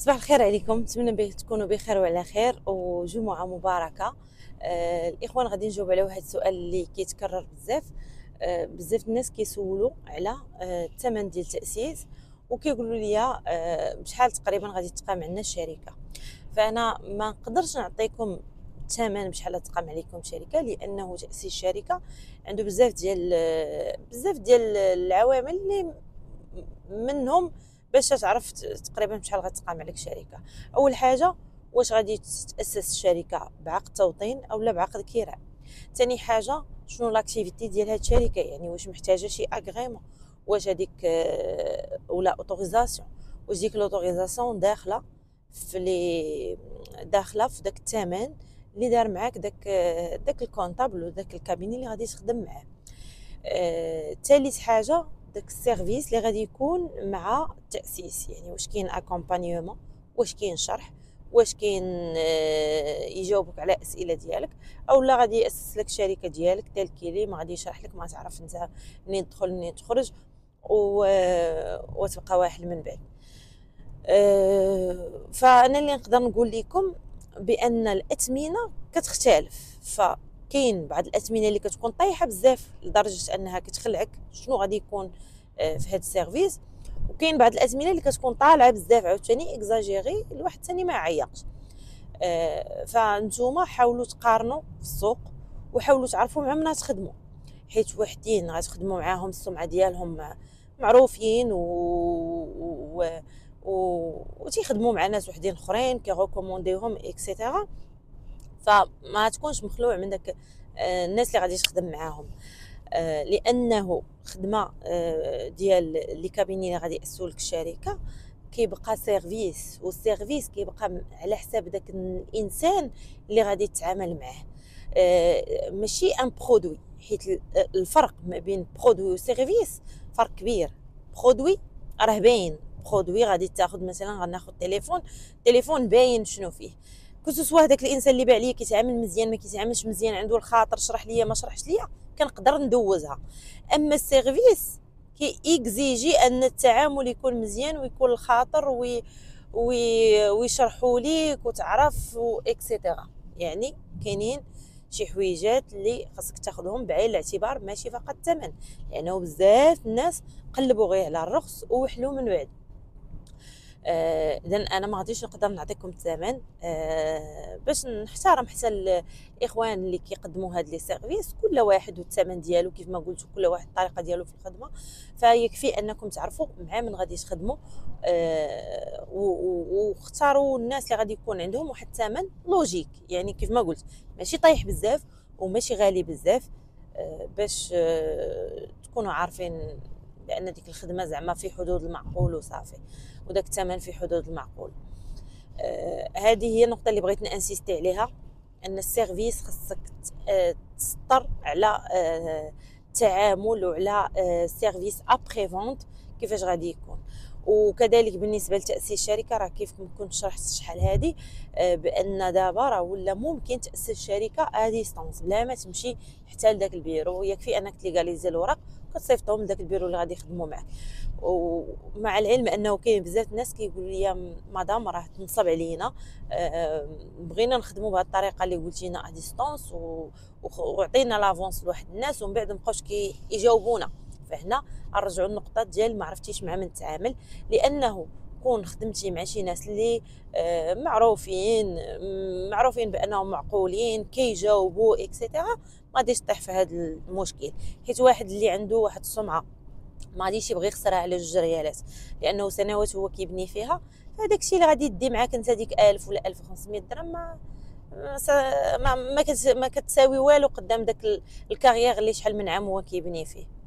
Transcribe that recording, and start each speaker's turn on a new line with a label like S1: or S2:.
S1: صباح الخير عليكم، نتمنى تكونوا بخير وعلى خير وجمعة مباركة. الإخوان غادي نجاوب على واحد السؤال اللي كيتكرر بزاف. بزاف الناس كيسولوا على الثمن ديال التأسيس، وكيقولوا لي بشحال تقريبا غادي تقام عندنا الشركة. فأنا ما نقدرش نعطيكم الثمن بشحال تقام عليكم الشركة، لأنه تأسيس الشركة عنده بزاف ديال العوامل اللي منهم باش تعرف تقريبا بشحال غتقام عليك الشركه. اول حاجه، واش غادي تاسس الشركه بعقد توطين او لا بعقد كراء. ثاني حاجه، شنو لاكتيفيتي ديال هاد الشركه، يعني واش محتاجه شي اغريمون، واش هذيك ولا اوتوريزاسيون، واش ديك لوتوريزاسيون داخله في داك الثمن اللي دار معاك داك الكونطابل وداك الكابيني اللي غادي تخدم معاه. ثالث حاجه، داك السيرفيس اللي غادي يكون مع التاسيس، يعني واش كاين اكومبانيومون، واش كاين شرح، واش كاين يجاوبك على اسئله ديالك، او لا غادي ياسس لك الشركه ديالك تالكيلي، ما غادي يشرح لك، ما تعرف انت منين تدخل منين تخرج وتبقى واحد من بعد. فانا اللي نقدر نقول لكم بان الاثمنه كتختلف. فكاين بعض الاثمنه اللي كتكون طايحه بزاف لدرجه انها كتخلعك شنو غادي يكون في هذا السيرفيس، وكاين بعض الاثمنه اللي كتكون طالعه بزاف عاوتاني اكزاجيري الواحد ثاني ما يعيقش. فانتوما حاولوا تقارنوا في السوق، وحاولوا تعرفوا مع من تخدموا، حيت وحدين غتخدموا معاهم السمعه ديالهم معروفين وتيخدموا مع ناس وحدين اخرين كيغوكومونديهم اكسيتيرا. فما تكونش مخلوع من داك الناس اللي غادي تخدم معاهم، لانه خدمه ديال لي كابيني اللي غادي ياسسوا لك الشركه كيبقى سيرفيس، والسيرفيس كيبقى على حساب داك الانسان اللي غادي تتعامل معاه، ماشي ان برودوي. حيت الفرق ما بين برودوي وسيرفيس فرق كبير. برودوي راه باين، برودوي غادي تاخذ مثلا، غناخذ تليفون باين شنو فيه، كوسوسوا هذاك الانسان اللي باع ليا كيتعامل مزيان ما كيتعاملش مزيان، عنده الخاطر شرح ليا ما شرحش ليا، كنقدر ندوزها. اما السيرفيس كيكزيجي ان التعامل يكون مزيان ويكون الخاطر ويشرحوا ليك وتعرف واكسيتيرا. يعني كاينين شي حويجات اللي خاصك تاخذهم بعين الاعتبار، ماشي فقط الثمن، لانه بزاف الناس قلبوا غير على الرخص ووحلوا من بعد. اذا انا ما غاديش نقدر نعطيكم الثمن باش نحترم حتى الاخوان اللي كيقدموا هاد لي سيرفيس، كل واحد والثمن ديالو كيف ما قلت، كل واحد الطريقه ديالو في الخدمه. فيكفي انكم تعرفوا مع من غادي تخدموا، واختاروا الناس اللي غادي يكون عندهم واحد الثمن لوجيك، يعني كيف ما قلت ماشي طايح بزاف وماشي غالي بزاف، باش تكونوا عارفين بان ديك الخدمه زعما في حدود المعقول وصافي، وداك الثمن في حدود المعقول. هذه هي النقطه اللي بغيت نانسيستي عليها، ان السيرفيس خاصك تسطر على التعامل وعلى سيرفيس ابري فونت كيفاش غادي يكون. وكذلك بالنسبه لتاسيس الشركه، راه كيف كنت شرحت شحال هذه بان دابا راه ولا ممكن تاسس شركه ا ديستانس بلا ما تمشي حتى لذاك البيرو، يكفي انك تليغاليزي الوراق كتصيفطهم لذاك البيرو اللي غادي يخدموا معك. ومع العلم انه كاين بزاف الناس كيقولوا لي مدام راه تنصب علينا، بغينا نخدموا بهذه الطريقه اللي قلتينا ا ديستانس وعطينا لافونس لواحد الناس ومن بعد مابقاوش كيجاوبونا. فهنا نرجعوا النقطه ديال ما عرفتيش مع من تتعامل، لانه كون خدمتي مع شي ناس اللي معروفين بانهم معقولين كيجاوبوا اكسيتيرا، ما غاديش تطيح في هذا المشكل. حيت واحد اللي عنده واحد السمعه ما غاديش يبغي يخسرها على 2 ريالات، لانه سنوات هو كيبني فيها. فهداك الشيء اللي غادي يدي معاك انت ديك 1000 ولا 1500 درهم ما كتساوي والو قدام داك الكارير اللي شحال من عام هو كيبني فيه.